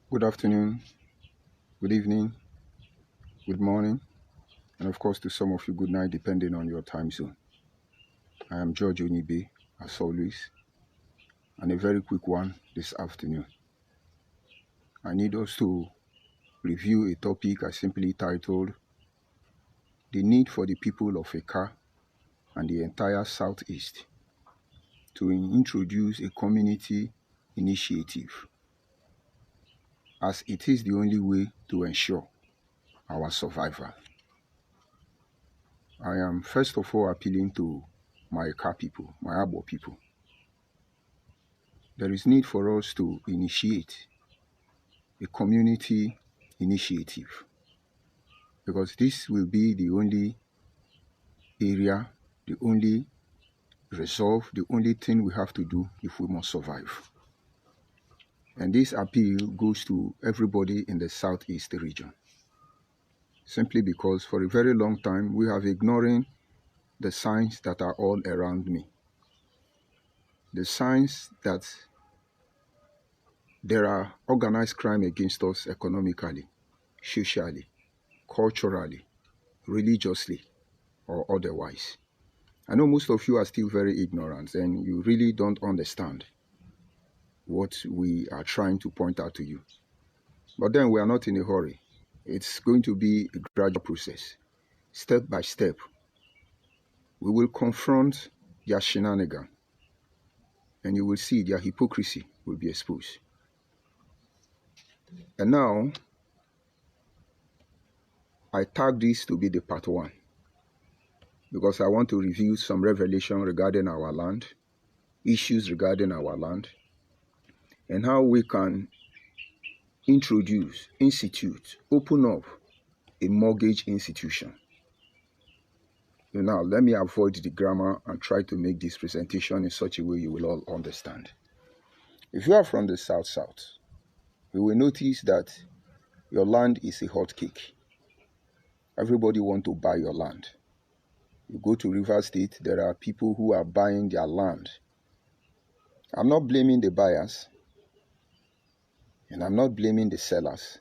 Good afternoon, good evening, good morning, and of course to some of you, good night, depending on your time zone. I am George Onyibe, as always, and a very quick one this afternoon. I need us to review a topic I simply titled The Need for the People of Eka and the Entire Southeast to introduce a community initiative, as it is the only way to ensure our survival. I am first of all appealing to my Eka people, my Abo people. There is need for us to initiate a community initiative, because this will be the only area, the only resolve, the only thing we have to do if we must survive. And this appeal goes to everybody in the Southeast region, simply because for a very long time we have ignoring the signs that are all around me. The signs that there are organized crime against us economically, socially, culturally, religiously, or otherwise. I know most of you are still very ignorant and you really don't understand what we are trying to point out to you. But then we are not in a hurry. It's going to be a gradual process, step by step. We will confront their shenanigan and you will see their hypocrisy will be exposed. And now, I tag this to be the part one, because I want to review some revelation regarding our land, issues regarding our land, and how we can introduce, institute, open up a mortgage institution. Now, let me avoid the grammar and try to make this presentation in such a way you will all understand. If you are from the South, you will notice that your land is a hot cake. Everybody wants to buy your land. You go to River State, there are people who are buying their land. I'm not blaming the buyers, and I'm not blaming the sellers,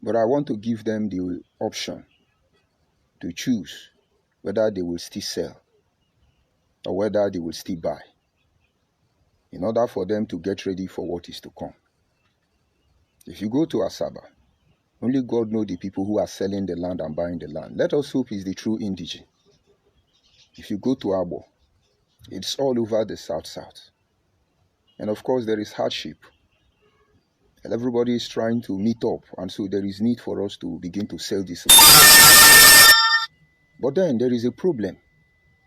but I want to give them the option to choose whether they will still sell or whether they will still buy, in order for them to get ready for what is to come. If you go to Asaba, only God knows the people who are selling the land and buying the land. Let us hope it's the true indigene. If you go to Abo, it's all over the South. And of course, there is hardship. And everybody is trying to meet up, and so there is need for us to begin to sell this. But then there is a problem,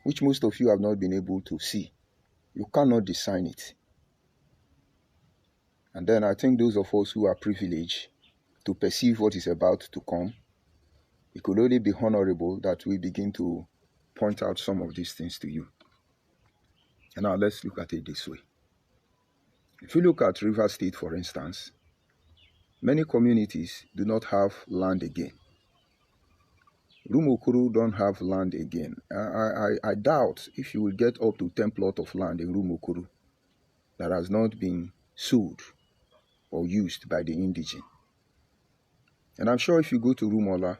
which most of you have not been able to see. You cannot design it. And then I think those of us who are privileged to perceive what is about to come, it could only be honorable that we begin to point out some of these things to you. And now let's look at it this way. If you look at River State, for instance, many communities do not have land again. Rumokuru don't have land again. I doubt if you will get up to 10 plots of land in Rumokuru that has not been sold or used by the indigene. And I'm sure if you go to Rumola,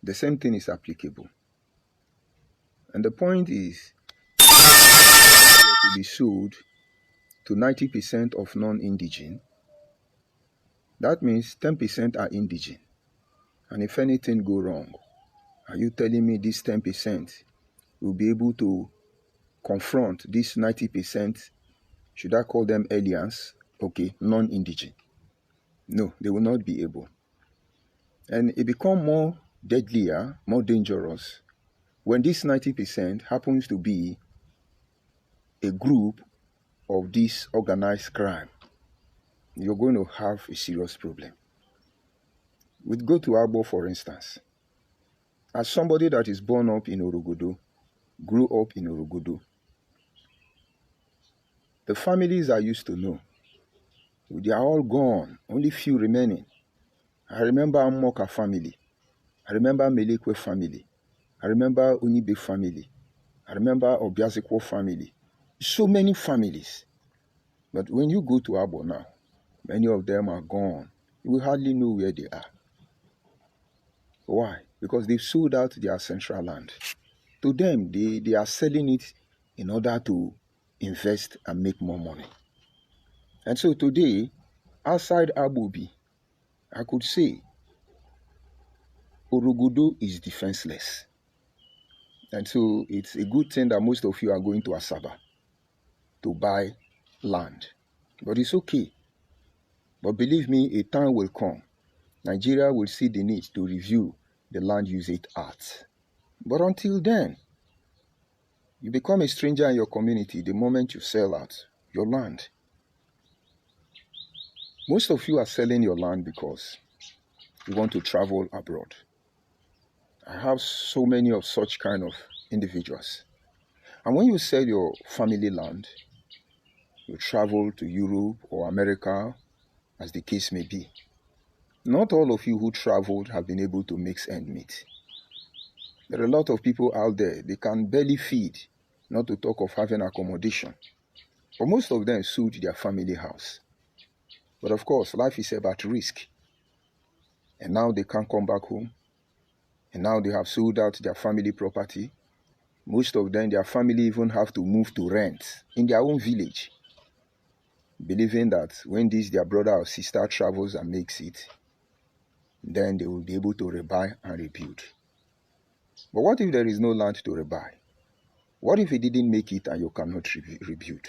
the same thing is applicable. And the point is, to be sold to 90% of non-indigene, that means 10% are indigene. And if anything go wrong, are you telling me this 10% will be able to confront this 90%? Should I call them aliens? Okay, non-indigene. No, they will not be able. And it becomes more deadlier, more dangerous, when this 90% happens to be a group of this organized crime. You're going to have a serious problem. We go to Agbo, for instance. As somebody that is born up in Orogodo, grew up in Orogodo, the families I used to know, they are all gone, only few remaining. I remember Amoka family. I remember Melekwe family. I remember Onyibe family. I remember Obiazekwo family. So many families. But when you go to Abo now, Many of them are gone. You will hardly know where they are. Why? Because they've sold out their central land. To them, they are selling it in order to invest and make more money. And so today, outside Abobi, I could say Orogodo is defenseless. And so it's a good thing that most of you are going to Asaba to buy land. But it's okay. But believe me, a time will come. Nigeria will see the need to review the Land Usage Act. But until then, you become a stranger in your community the moment you sell out your land. Most of you are selling your land because you want to travel abroad. I have so many of such kind of individuals. And when you sell your family land, you travel to Europe or America, as the case may be. Not all of you who traveled have been able to make ends meet. There are a lot of people out there, they can barely feed, not to talk of having accommodation. But most of them sold their family house. But of course, life is about risk. And now they can't come back home. And now they have sold out their family property. Most of them, their family even have to move to rent in their own village, believing that when this their brother or sister travels and makes it, then they will be able to rebuy and rebuild. But what if there is no land to rebuy? What if it didn't make it and you cannot rebuild?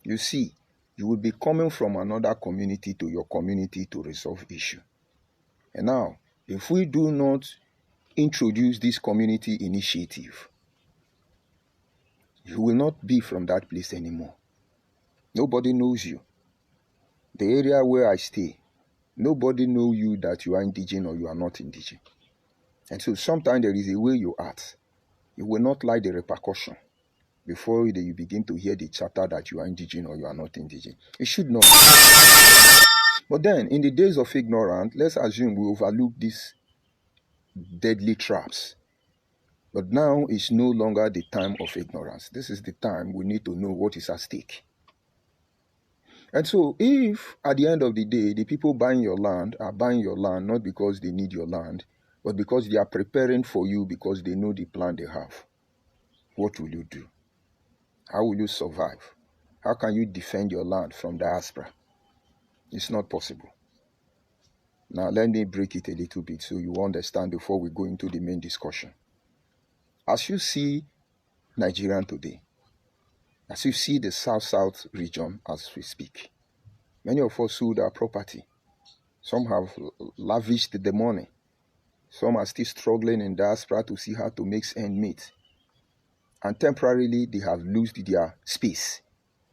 You see, you will be coming from another community to your community to resolve issue. And now, if we do not introduce this community initiative, you will not be from that place anymore. Nobody knows you. The area where I stay, nobody knows you that you are indigenous or you are not indigenous. And so sometimes there is a way you act. You will not like the repercussion before you begin to hear the chatter that you are indigenous or you are not indigenous. It should not. But then, in the days of ignorance, let's assume we overlook these deadly traps. But now is no longer the time of ignorance. This is the time we need to know what is at stake. And so if at the end of the day, the people buying your land are buying your land not because they need your land, but because they are preparing for you because they know the plan they have, what will you do? How will you survive? How can you defend your land from diaspora? It's not possible. Now let me break it a little bit so you understand before we go into the main discussion. As you see Nigeria today, as you see the South-South region as we speak, many of us sold our property. Some have lavished the money. Some are still struggling in diaspora to see how to make ends meet. And temporarily, they have lost their space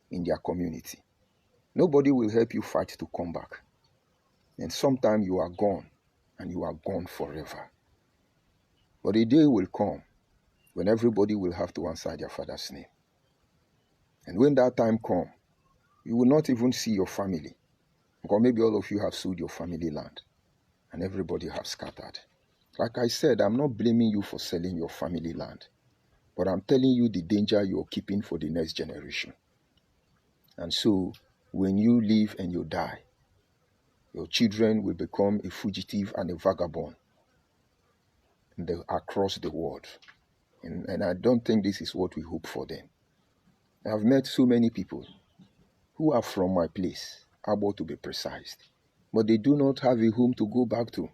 in their community. Nobody will help you fight to come back. And sometimes you are gone, and you are gone forever. But a day will come when everybody will have to answer their father's name. And when that time comes, you will not even see your family. Because maybe all of you have sold your family land, and everybody have scattered. Like I said, I'm not blaming you for selling your family land, but I'm telling you the danger you're keeping for the next generation. And so, when you live and you die, your children will become a fugitive and a vagabond across the world. And I don't think this is what we hope for them. I've met so many people who are from my place, Abo to be precise, but they do not have a home to go back to.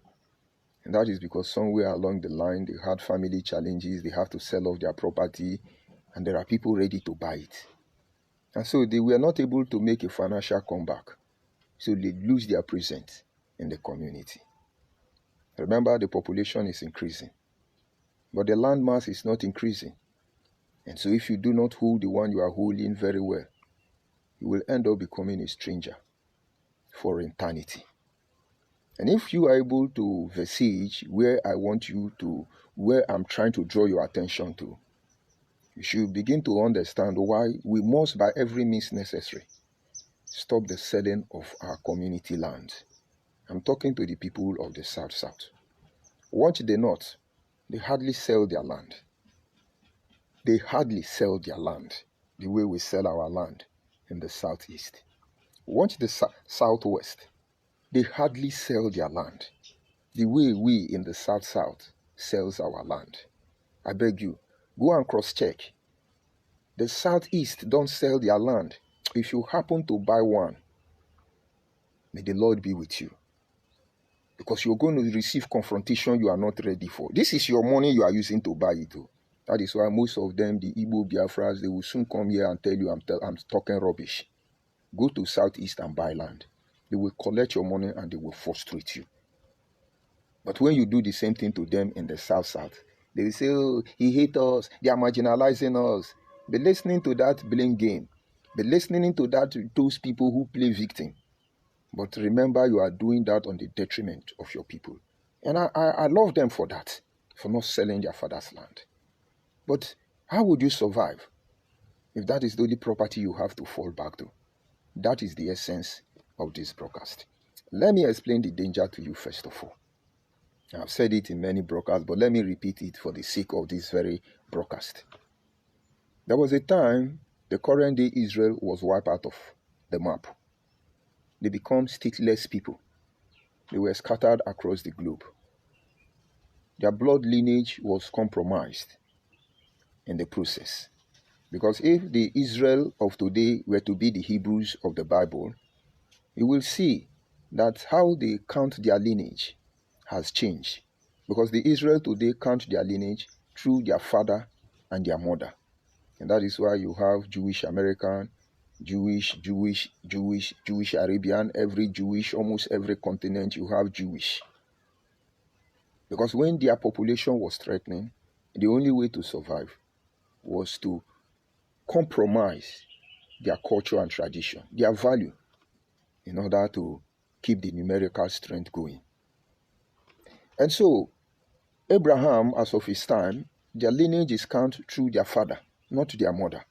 And that is because somewhere along the line, they had family challenges, they have to sell off their property, and there are people ready to buy it. And so they were not able to make a financial comeback. So they lose their presence in the community. Remember, the population is increasing, but the land mass is not increasing. And so if you do not hold the one you are holding very well, you will end up becoming a stranger for eternity. And if you are able to visage where where I'm trying to draw your attention to, you should begin to understand why we must, by every means necessary, stop the selling of our community land. I'm talking to the people of the South-South. Watch the North. They hardly sell their land. They hardly sell their land the way we sell our land in the Southeast. Watch the southwest. They hardly sell their land the way we in the south sells our land. I beg you, go and cross-check. The southeast don't sell their land. If you happen to buy one, may the Lord be with you. Because you're going to receive confrontation you are not ready for. This is your money you are using to buy it. That is why most of them, the Igbo Biafras, they will soon come here and tell you I'm talking rubbish. Go to southeast and buy land. They will collect your money and they will frustrate you. But when you do the same thing to them in the south, they will say, oh, he hates us, they are marginalizing us. Be listening to that blame game. Be listening to those people who play victim. But remember, you are doing that on the detriment of your people. And I love them for that, for not selling their father's land. But how would you survive if that is the only property you have to fall back to? That is the essence of this broadcast. Let me explain the danger to you first of all. I've said it in many broadcasts, but let me repeat it for the sake of this very broadcast. There was a time the current day Israel was wiped out of the map. They become stateless people. They were scattered across the globe. Their blood lineage was compromised in the process. Because if the Israel of today were to be the Hebrews of the Bible, you will see that how they count their lineage has changed. Because the Israel today count their lineage through their father and their mother. And that is why you have Jewish American, Jewish Arabian, every Jewish, almost every continent you have Jewish. Because when their population was threatening, the only way to survive was to compromise their culture and tradition, their value, in order to keep the numerical strength going. And so, Abraham, as of his time, their lineage is counted through their father, not their mother.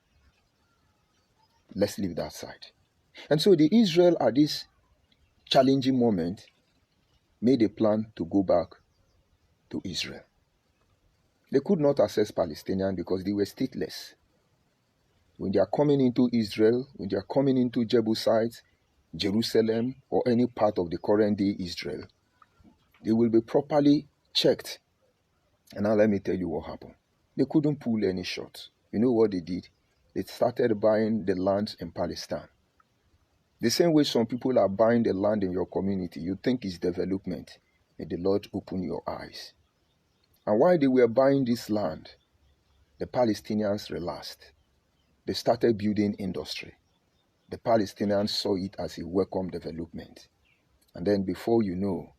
Let's leave that side. And so the Israel at this challenging moment made a plan to go back to Israel. They could not access Palestinians because they were stateless. When they are coming into Israel, when they are coming into Jebusites, Jerusalem, or any part of the current day Israel, they will be properly checked. And now let me tell you what happened. They couldn't pull any shots. You know what they did? They started buying the lands in Palestine. The same way some people are buying the land in your community, you think it's development. May the Lord open your eyes. And while they were buying this land, the Palestinians relaxed. They started building industry. The Palestinians saw it as a welcome development. And then before you know,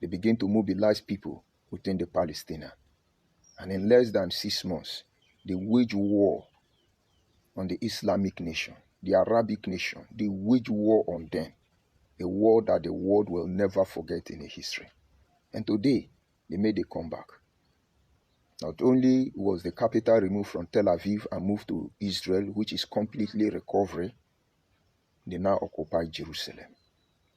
they begin to mobilize people within the Palestinians. And in less than 6 months, they wage war on the Islamic nation, the Arabic nation. They wage war on them, a war that the world will never forget in history. And today, they made a comeback. Not only was the capital removed from Tel Aviv and moved to Israel, which is completely recovery, they now occupy Jerusalem.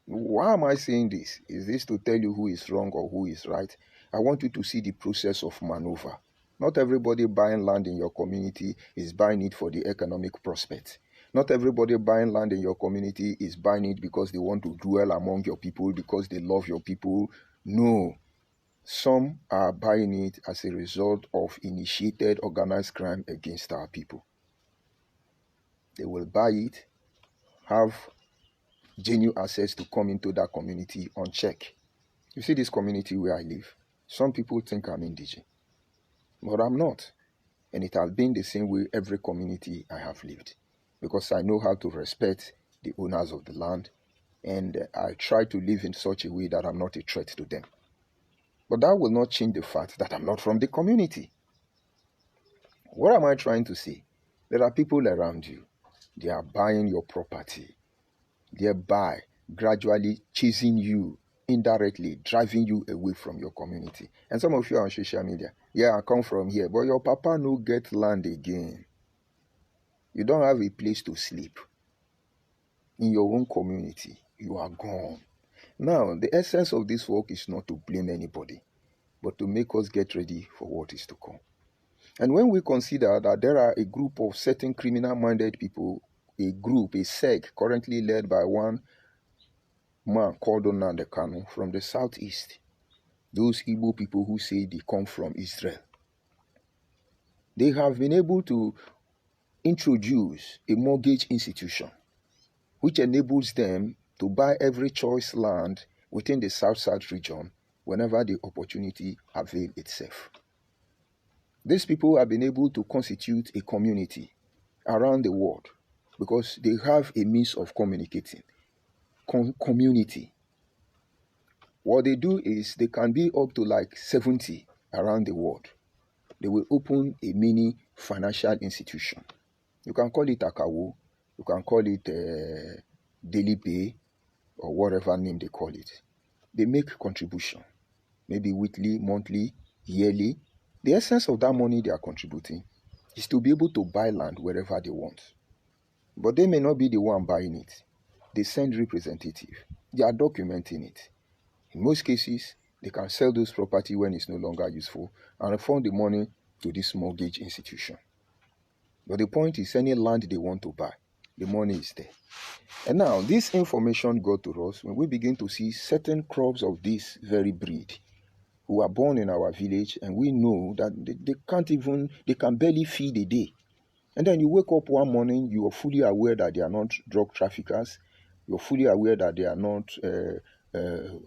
Why am I saying this? Is this to tell you who is wrong or who is right? I want you to see the process of maneuver. Not everybody buying land in your community is buying it for the economic prospect. Not everybody buying land in your community is buying it because they want to dwell among your people, because they love your people. No. Some are buying it as a result of initiated organized crime against our people. They will buy it, have genuine access to come into that community unchecked. You see this community where I live, some people think I'm indigent, but I'm not. And it has been the same way every community I have lived, because I know how to respect the owners of the land, and I try to live in such a way that I'm not a threat to them. But that will not change the fact that I'm not from the community. What am I trying to say? There are people around you. They are buying your property, thereby gradually chasing you, indirectly driving you away from your community. And some of you are on social media. Yeah, I come from here, but your papa no get land again. You don't have a place to sleep. In your own community, you are gone. Now, the essence of this work is not to blame anybody, but to make us get ready for what is to come. And when we consider that there are a group of certain criminal-minded people a group, a sect currently led by one man called Onyibe from the southeast. Those Igbo people who say they come from Israel. They have been able to introduce a mortgage institution which enables them to buy every choice land within the South-South region whenever the opportunity avails itself. These people have been able to constitute a community around the world because they have a means of communicating. Community. What they do is they can be up to like 70 around the world. They will open a mini financial institution. You can call it Akawo, you can call it Daily Pay, or whatever name they call it. They make contribution, maybe weekly, monthly, yearly. The essence of that money they are contributing is to be able to buy land wherever they want. But they may not be the one buying it. They send representative. They are documenting it. In most cases, they can sell those property when it's no longer useful and refund the money to this mortgage institution. But the point is, any land they want to buy, the money is there. And now, this information got to us when we begin to see certain crops of this very breed who are born in our village, and we know that they can barely feed a day. And then you wake up one morning, you are fully aware that they are not drug traffickers, you're fully aware that they are not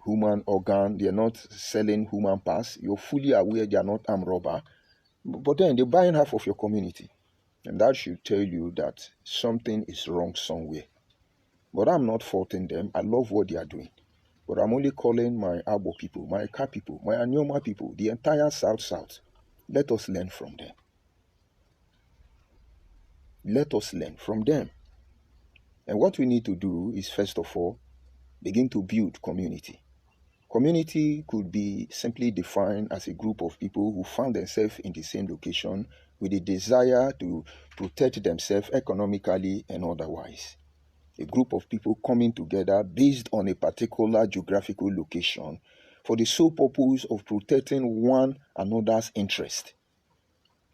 human organ, they are not selling human parts, you're fully aware they are not armed robber, but then they're buying half of your community. And that should tell you that something is wrong somewhere. But I'm not faulting them. I love what they are doing. But I'm only calling my Abo people, my Ika people, my Anyoma people, the entire South-South. Let us learn from them. Let us learn from them. And what we need to do is, first of all, begin to build community. Community could be simply defined as a group of people who found themselves in the same location with a desire to protect themselves economically and otherwise. A group of people coming together based on a particular geographical location for the sole purpose of protecting one another's interest.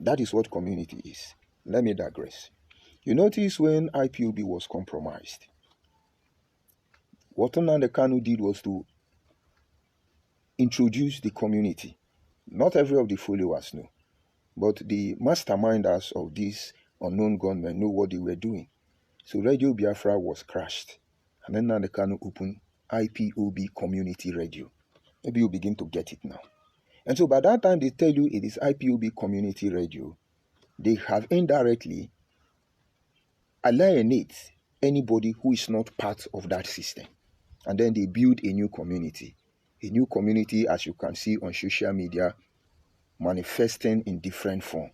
That is what community is. Let me digress. You notice when IPOB was compromised, what Onyibe did was to introduce the community. Not every of the followers know, but the masterminders of this unknown gunmen know what they were doing. So Radio Biafra was crashed. And then Onyibe opened IPOB Community Radio. Maybe you begin to get it now. And so by that time they tell you it is IPOB Community Radio, they have indirectly alienate anybody who is not part of that system. And then they build a new community. A new community, as you can see on social media, manifesting in different form.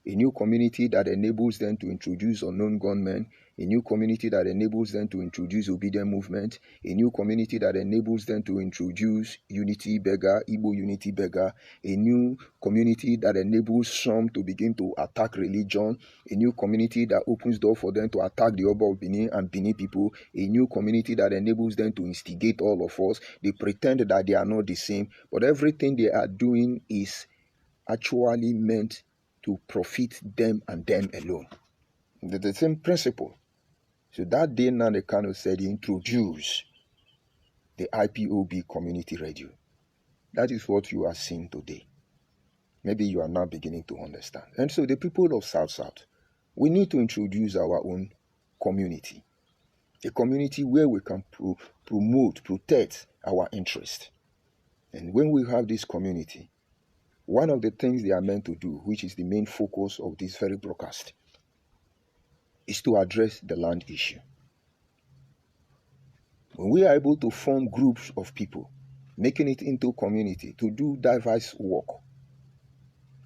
A new community that enables them to introduce unknown gunmen, a new community that enables them to introduce obedient movement, a new community that enables them to introduce unity beggar, Igbo unity beggar, a new community that enables some to begin to attack religion, a new community that opens door for them to attack the Oba of Benin and Benin people, a new community that enables them to instigate all of us. They pretend that they are not the same, but everything they are doing is actually meant to profit them and them alone. The same principle. So that day, Onyibe said he introduced the IPOB Community Radio. That is what you are seeing today. Maybe you are now beginning to understand. And so the people of South-South, we need to introduce our own community. A community where we can promote, protect our interest. And when we have this community, one of the things they are meant to do, which is the main focus of this very broadcast, is to address the land issue. When we are able to form groups of people, making it into community to do diverse work,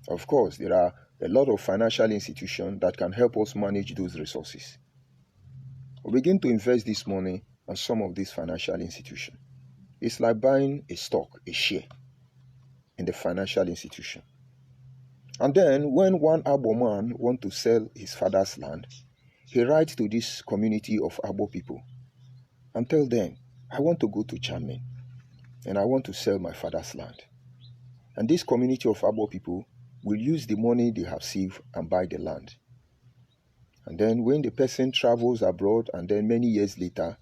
of course, there are a lot of financial institutions that can help us manage those resources. We begin to invest this money on some of these financial institutions. It's like buying a stock, a share in the financial institution. And then when one Abo man wants to sell his father's land, he writes to this community of Abo people and tell them, I want to go to Chairman and I want to sell my father's land. And this community of Abo people will use the money they have saved and buy the land. And then when the person travels abroad and then many years later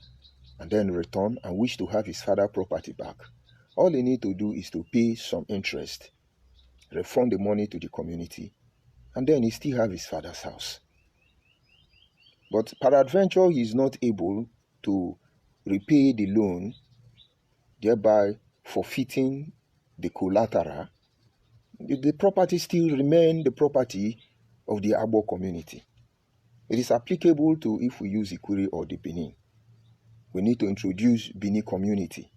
and then return and wish to have his father property back, all he need to do is to pay some interest, refund the money to the community, and then he still have his father's house. But peradventure he is not able to repay the loan, thereby forfeiting the collateral. The property still remain the property of the Abo community. It is applicable to if we use Ikuri or the Benin. We need to introduce Benin community,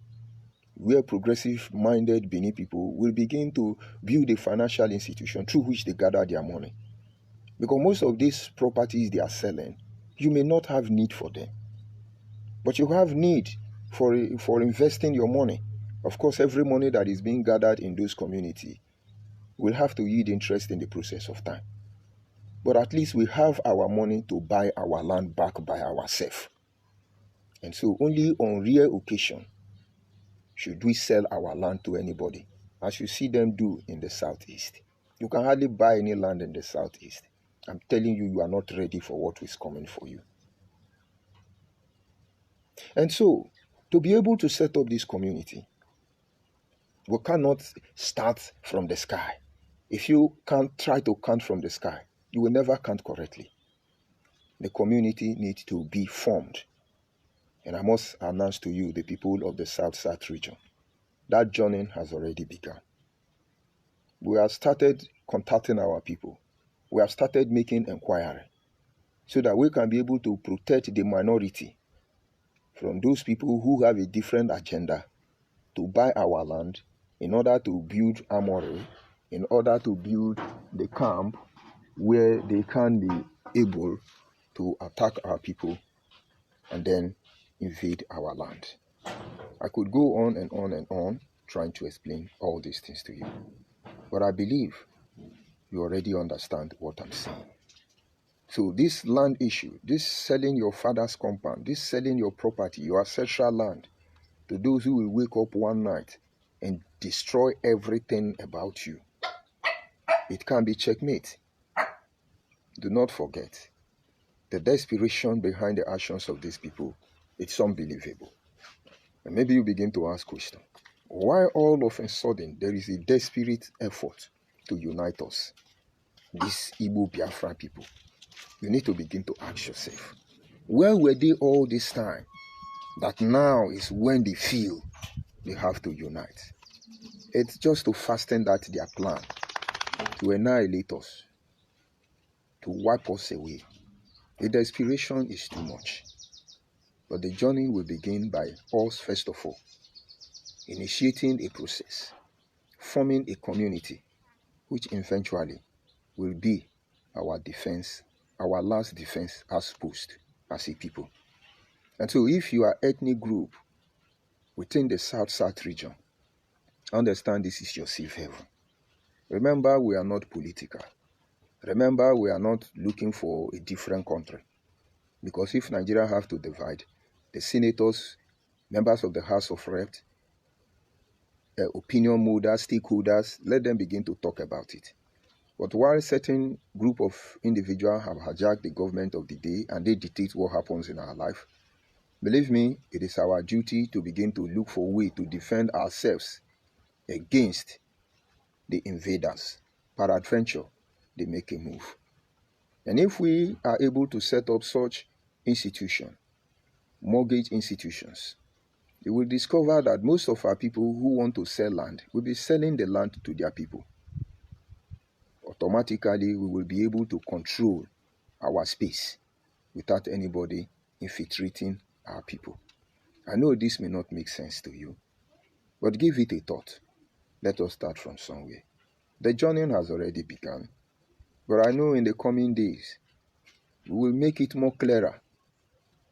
where progressive-minded Benin people will begin to build a financial institution through which they gather their money. Because most of these properties they are selling, you may not have need for them, but you have need for investing your money. Of course, every money that is being gathered in those communities will have to yield interest in the process of time. But at least we have our money to buy our land back by ourselves. And so only on rare occasion should we sell our land to anybody, as you see them do in the southeast. You can hardly buy any land in the southeast. I'm telling you, you are not ready for what is coming for you. And so, to be able to set up this community, we cannot start from the sky. If you can't try to count from the sky, you will never count correctly. The community needs to be formed. And I must announce to you, the people of the South region, that journey has already begun. We have started contacting our people. We have started making inquiry so that we can be able to protect the minority from those people who have a different agenda to buy our land in order to build armory, in order to build the camp where they can be able to attack our people and then invade our land. I could go on and on and on trying to explain all these things to you, but I believe you already understand what I'm saying. So this land issue, this selling your father's compound, this selling your property, your ancestral land, to those who will wake up one night and destroy everything about you, it can be checkmate. Do not forget, the desperation behind the actions of these people, it's unbelievable. And maybe you begin to ask questions. Why all of a sudden there is a desperate effort to unite us, these Igbo Biafran people? You need to begin to ask yourself, where were they all this time that now is when they feel they have to unite? It's just to fasten that their plan, to annihilate us, to wipe us away. The desperation is too much. But the journey will begin by us, first of all, initiating a process, forming a community, which eventually will be our defense, our last defense as post, as a people. And so if you are ethnic group within the South region, understand this is your safe haven. Remember, we are not political. Remember, we are not looking for a different country. Because if Nigeria have to divide, the senators, members of the House of Reps, opinion holders, stakeholders, let them begin to talk about it. But while certain group of individuals have hijacked the government of the day and they dictate what happens in our life, believe me, it is our duty to begin to look for a way to defend ourselves against the invaders. Peradventure, they make a move. And if we are able to set up such institutions, mortgage institutions, you will discover that most of our people who want to sell land will be selling the land to their people. Automatically, we will be able to control our space without anybody infiltrating our people. I know this may not make sense to you, but give it a thought. Let us start from somewhere. The journey has already begun, but I know in the coming days, we will make it more clearer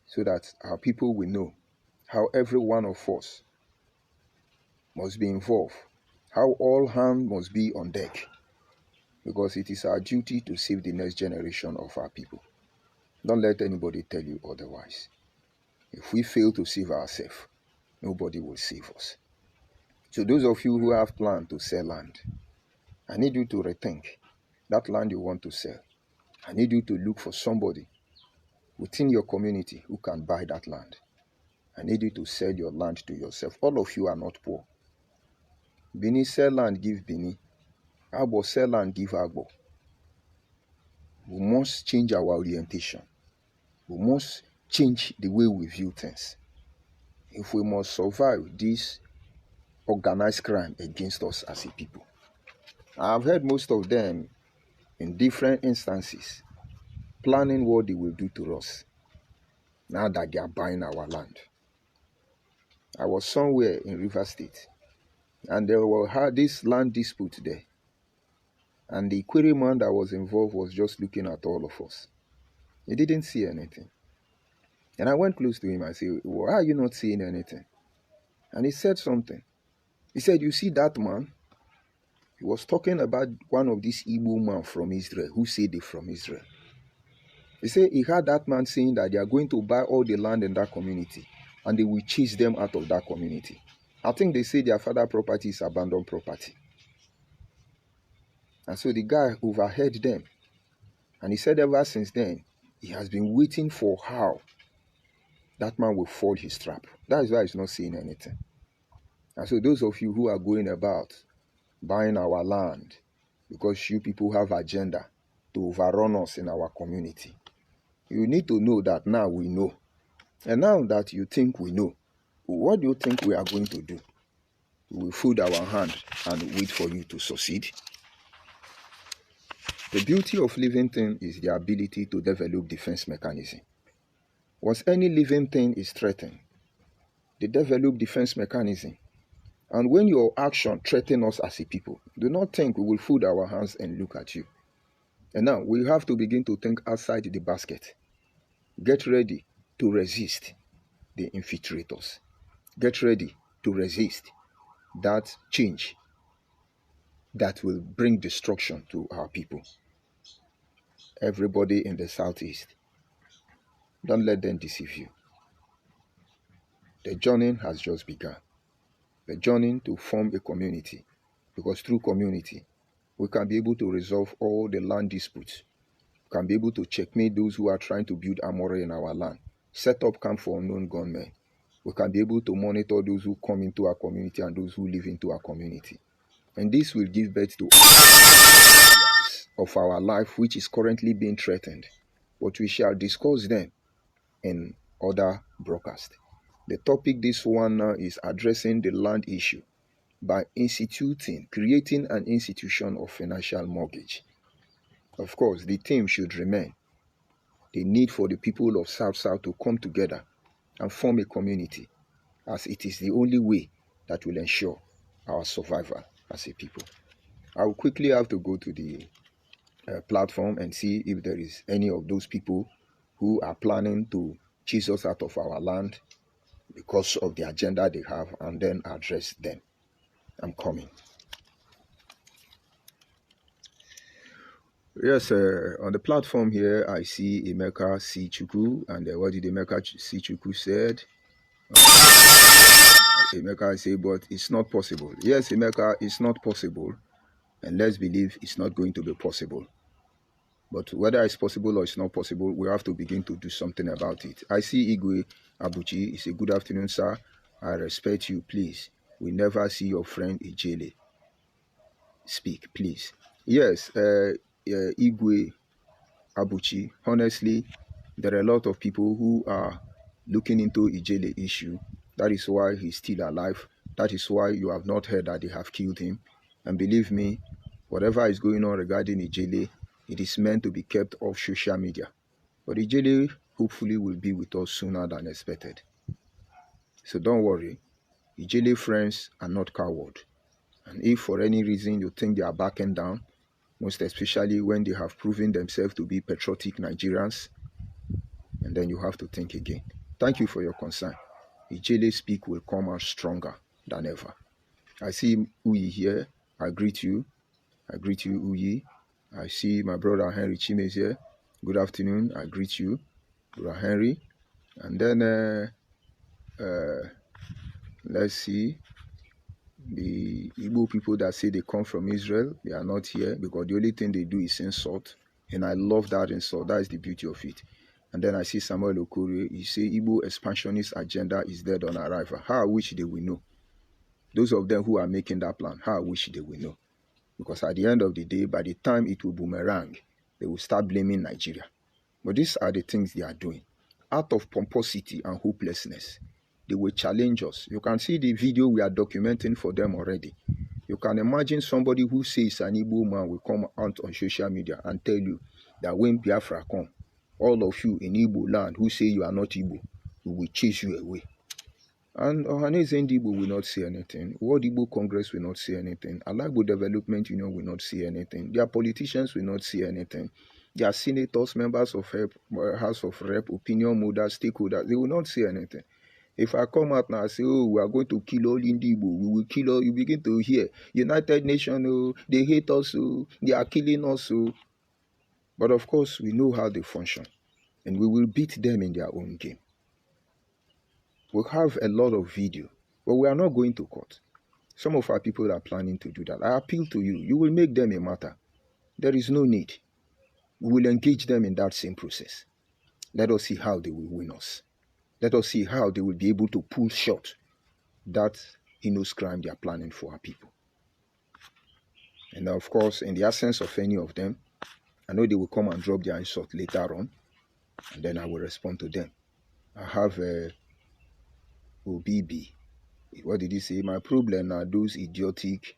so that our people will know how every one of us must be involved, how all hands must be on deck, because it is our duty to save the next generation of our people. Don't let anybody tell you otherwise. If we fail to save ourselves, nobody will save us. So those of you who have planned to sell land, I need you to rethink that land you want to sell. I need you to look for somebody within your community who can buy that land. I need you to sell your land to yourself. All of you are not poor. Bini sell land, give Bini. Agbo sell land, give Agbo. We must change our orientation. We must change the way we view things. If we must survive this organized crime against us as a people. I've heard most of them in different instances planning what they will do to us now that they are buying our land. I was somewhere in River State and there had this land dispute there. And the query man that was involved was just looking at all of us. He didn't see anything. And I went close to him and said, why are you not seeing anything? And he said something. He said, you see that man? He was talking about one of these Igbo men from Israel who said they from Israel. He said he heard that man saying that they are going to buy all the land in that community and they will chase them out of that community. I think they say their father property is abandoned property. And so the guy overheard them. And he said ever since then, he has been waiting for how that man will fall his trap. That is why he's not seeing anything. And so those of you who are going about buying our land because you people have agenda to overrun us in our community, you need to know that now we know. And now that you think we know, what do you think we are going to do? We will fold our hand and wait for you to succeed. The beauty of living thing is the ability to develop defense mechanism. Once any living thing is threatened, they develop defense mechanism. And when your action threatens us as a people, do not think we will fold our hands and look at you. And now we have to begin to think outside the basket. Get ready to resist the infiltrators. Get ready to resist that change that will bring destruction to our people. Everybody in the southeast, don't let them deceive you. The journey has just begun. The journey to form a community, because through community, we can be able to resolve all the land disputes. We can be able to checkmate those who are trying to build armory in our land, set up camp for unknown gunmen. We can be able to monitor those who come into our community and those who live into our community. And this will give birth to areas of our life which is currently being threatened. But we shall discuss them in other broadcasts. The topic this one now is addressing the land issue by creating an institution of financial mortgage. Of course, the theme should remain the need for the people of South to come together and form a community, as it is the only way that will ensure our survival as a people. I will quickly have to go to the platform and see if there is any of those people who are planning to chase us out of our land because of the agenda they have, and then address them. I'm coming. Yes, on the platform here, I see Emeka C. Chukwu, and what did Emeka C. Chukwu said? Emeka say, but it's not possible. Yes, Emeka, it's not possible, and let's believe it's not going to be possible. But whether it's possible or it's not possible, we have to begin to do something about it. I see Igwe Abuchi. He said, good afternoon, sir. I respect you, please. We never see your friend Ijele speak, please. Yes, Igwe Abuchi, honestly, there are a lot of people who are looking into Ijele issue. That is why he's still alive. That is why you have not heard that they have killed him. And believe me, whatever is going on regarding Ijele, it is meant to be kept off social media. But Ijele hopefully will be with us sooner than expected. So don't worry. Ijele friends are not cowards. And if for any reason you think they are backing down, most especially when they have proven themselves to be patriotic Nigerians, and then you have to think again. Thank you for your concern. Ijele speak will come out stronger than ever. I see Uyi here. I greet you. I greet you, Uyi. I see my brother Henry Chimes here. Good afternoon. I greet you, brother Henry. And then let's see. The Igbo people that say they come from Israel, they are not here because the only thing they do is insult. And I love that insult. That is the beauty of it. And then I see Samuel Okori, he say Igbo expansionist agenda is dead on arrival. How I wish they will know. Those of them who are making that plan, how I wish they will know. Because at the end of the day, by the time it will boomerang, they will start blaming Nigeria. But these are the things they are doing. Out of pomposity and hopelessness, they will challenge us. You can see the video we are documenting for them already. You can imagine somebody who says an Igbo man will come out on social media and tell you that when Biafra come, all of you in Igbo land who say you are not Igbo, we will chase you away. And Ohaneze Igbo will not say anything. World Igbo Congress will not say anything. Alagbo Development Union will not say anything. Their politicians will not say anything. Their senators, members of House of Rep, opinion molders, stakeholders, they will not say anything. If I come out now and say, oh, we are going to kill all Igbo, we will kill all, you begin to hear, United Nations, oh, they hate us, oh, they are killing us. Oh. But of course, we know how they function. And we will beat them in their own game. We'll have a lot of video, but we are not going to court. Some of our people are planning to do that. I appeal to you. You will make them a matter. There is no need. We will engage them in that same process. Let us see how they will win us. Let us see how they will be able to pull short that heinous crime they are planning for our people. And of course, in the absence of any of them, I know they will come and drop their insult later on, and then I will respond to them. I have OBB. What did he say? My problem are those idiotic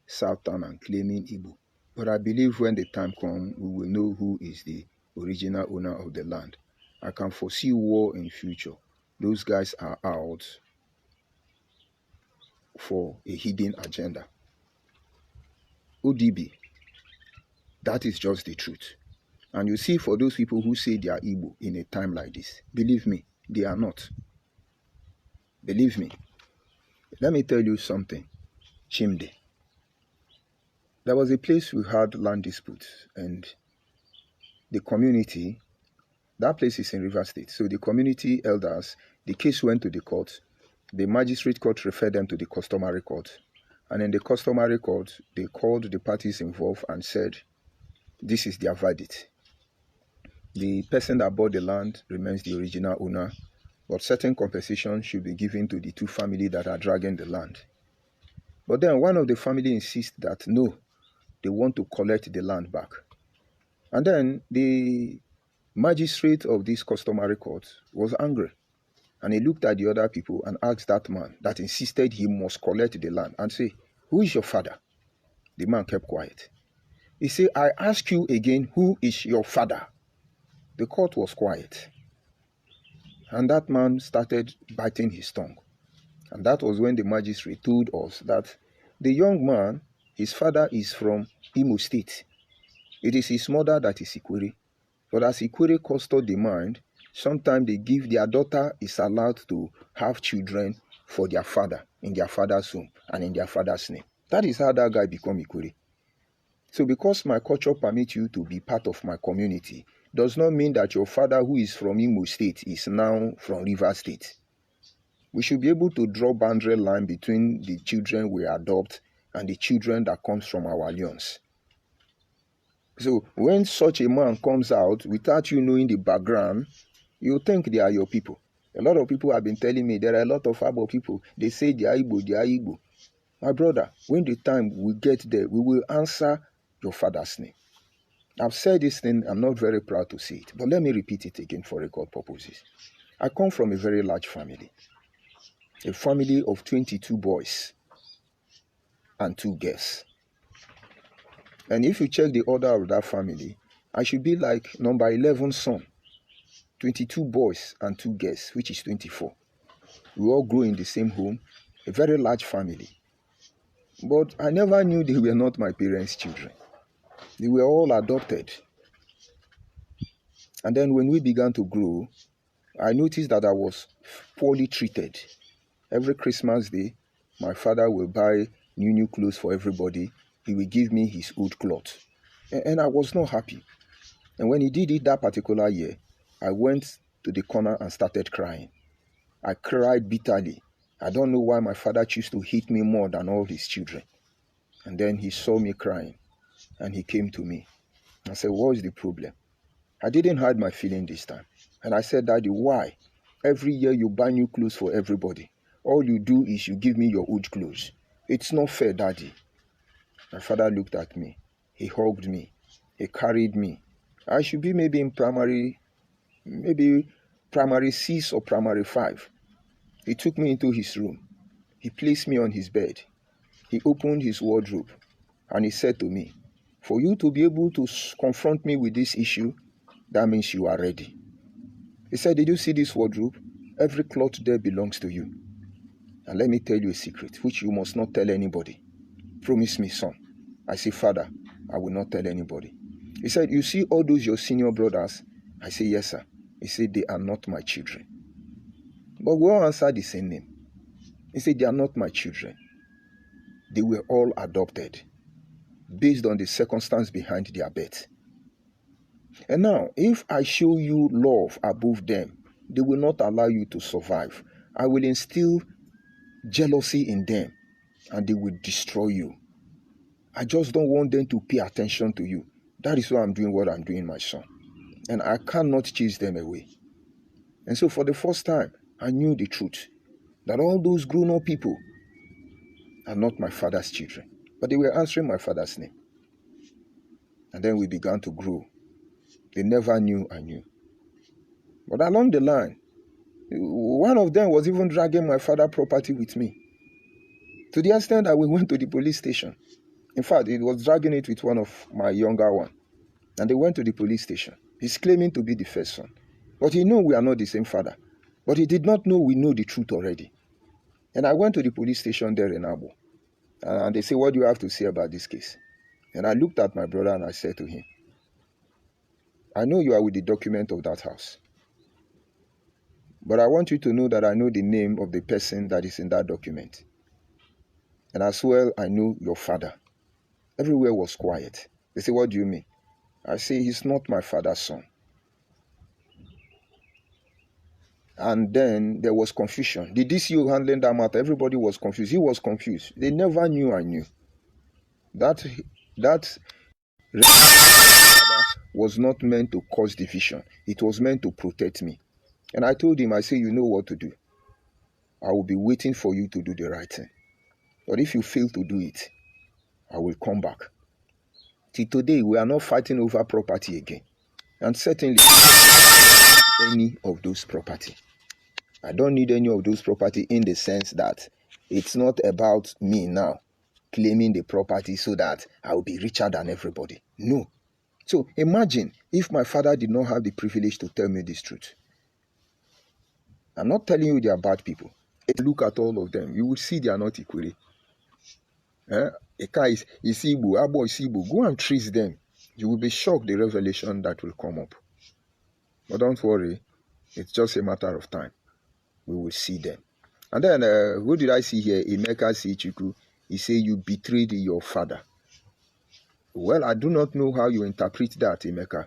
Southern and claiming Igbo. But I believe when the time comes, we will know who is the original owner of the land. I can foresee war in future. Those guys are out for a hidden agenda. ODB, that is just the truth. And you see, for those people who say they are Igbo in a time like this, believe me, they are not. Believe me. Let me tell you something. Chimde. There was a place we had land disputes, and the community, that place is in River State. So the community elders, the case went to the court. The magistrate court referred them to the customary court. And in the customary court, they called the parties involved and said, this is their verdict. The person that bought the land remains the original owner, but certain compensation should be given to the two families that are dragging the land. But then one of the family insists that no, they want to collect the land back. And then the magistrate of this customary court was angry. And he looked at the other people and asked that man that insisted he must collect the land and say, who is your father? The man kept quiet. He said, I ask you again, who is your father? The court was quiet. And that man started biting his tongue. And that was when the magistrate told us that the young man, his father is from Imo State. It is his mother that is Ikwere. But as Ikwere custody the mind, sometimes they give their daughter is allowed to have children for their father, in their father's home, and in their father's name. That is how that guy become Ikwere. So because my culture permits you to be part of my community, does not mean that your father who is from Imo State is now from River State. We should be able to draw boundary line between the children we adopt and the children that comes from our alliance. So when such a man comes out without you knowing the background, you think they are your people. A lot of people have been telling me there are a lot of Abo people. They say they are Igbo, they are Igbo. My brother, when the time we get there, we will answer your father's name. I've said this thing, I'm not very proud to say it, but let me repeat it again for record purposes. I come from a very large family. A family of 22 boys and 2 girls. And if you check the order of that family, I should be like number 11 son. 22 boys and 2 girls, which is 24. We all grew in the same home, a very large family. But I never knew they were not my parents' children. They were all adopted. And then when we began to grow, I noticed that I was poorly treated. Every Christmas day, my father will buy new clothes for everybody. He will give me his old clothes. And I was not happy. And when he did it that particular year, I went to the corner and started crying. I cried bitterly. I don't know why my father chose to hate me more than all his children. And then he saw me crying. And he came to me. I said, what is the problem? I didn't hide my feeling this time. And I said, Daddy, why? Every year you buy new clothes for everybody. All you do is you give me your old clothes. It's not fair, Daddy. My father looked at me. He hugged me. He carried me. I should be maybe in maybe primary 6 or primary 5. He took me into his room. He placed me on his bed. He opened his wardrobe and he said to me, for you to be able to confront me with this issue, that means you are ready. He said, did you see this wardrobe? Every cloth there belongs to you. And let me tell you a secret, which you must not tell anybody. Promise me, son. I say, Father, I will not tell anybody. He said, you see all those your senior brothers? I say, yes, sir. He said, they are not my children. But we all answered the same name. He said, they are not my children. They were all adopted based on the circumstance behind their birth. And now, if I show you love above them, they will not allow you to survive. I will instill jealousy in them and they will destroy you. I just don't want them to pay attention to you. That is why I'm doing what I'm doing, my son. And I cannot chase them away. And so for the first time, I knew the truth, that all those grown-up people are not my father's children, but they were answering my father's name. And then we began to grow. They never knew I knew. But along the line, one of them was even dragging my father's property with me, to the extent that we went to the police station. In fact, it was dragging it with one of my younger one. And they went to the police station. He's claiming to be the first son. But he knew we are not the same father. But he did not know we know the truth already. And I went to the police station there in Abo. And they say, what do you have to say about this case? And I looked at my brother and I said to him, I know you are with the document of that house. But I want you to know that I know the name of the person that is in that document. And as well, I know your father. Everywhere was quiet. They say, what do you mean? I say, he's not my father's son. And then there was confusion. The DCO handling that matter, everybody was confused. He was confused. They never knew I knew. That was not meant to cause division. It was meant to protect me. And I told him, I say, you know what to do. I will be waiting for you to do the right thing. But if you fail to do it, I will come back. Till today, we are not fighting over property again. And certainly, any of those property. I don't need any of those property in the sense that it's not about me now claiming the property so that I will be richer than everybody. No. So imagine if my father did not have the privilege to tell me this truth. I'm not telling you they are bad people. If you look at all of them, you will see they are not equally. Eka is Igbo, Abo is Igbo. Go and trace them. You will be shocked the revelation that will come up. But don't worry, it's just a matter of time. We will see them. And then, who did I see here? Emeka Sichuku. He said, you betrayed your father. Well, I do not know how you interpret that, Emeka.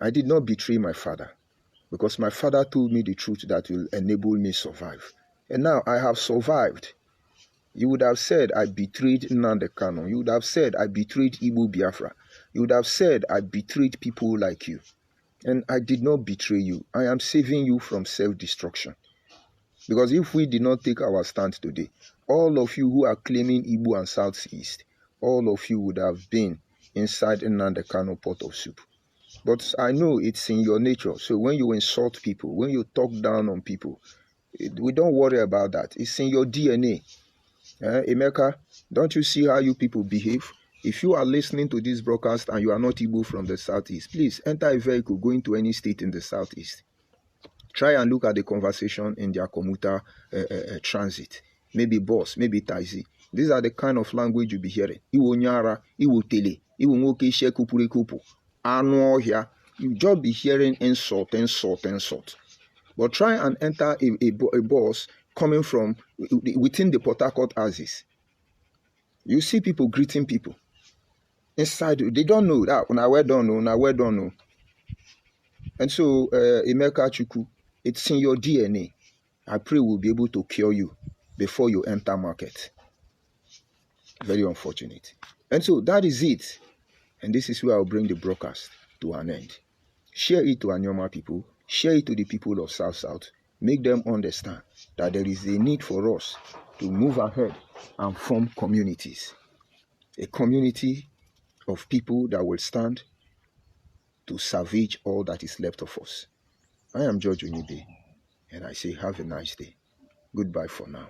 I did not betray my father, because my father told me the truth that will enable me survive. And now I have survived. You would have said I betrayed Nnamdi Kanu. You would have said I betrayed Igbo Biafra. You would have said I betrayed people like you. And I did not betray you. I am saving you from self-destruction. Because if we did not take our stand today, all of you who are claiming Igbo and Southeast, all of you would have been inside Nnamdi Kanu pot of soup. But I know it's in your nature. So when you insult people, when you talk down on people, we don't worry about that. It's in your DNA. Emeka, don't you see how you people behave? If you are listening to this broadcast and you are not Igbo from the Southeast, please enter a vehicle going to any state in the Southeast. Try and look at the conversation in their commuter transit. Maybe bus, maybe taxi. These are the kind of language you'll be hearing. Iwo nyara, iwo tele, iwo nwoke ishe kupure kupu. Anu ohia. You just be hearing insult, insult, insult. But try and enter a bus coming from within the Port Harcourt axis. You see people greeting people. Inside, they don't know that. Now we don't know, now we don't know. And so, Emeka Chukwu, it's in your DNA. I pray we'll be able to cure you before you enter market. Very unfortunate. And so that is it. And this is where I'll bring the broadcast to an end. Share it to Anyoma people. Share it to the people of South. Make them understand that there is a need for us to move ahead and form communities. A community of people that will stand to salvage all that is left of us. I am George Onyibe, and I say have a nice day. Goodbye for now.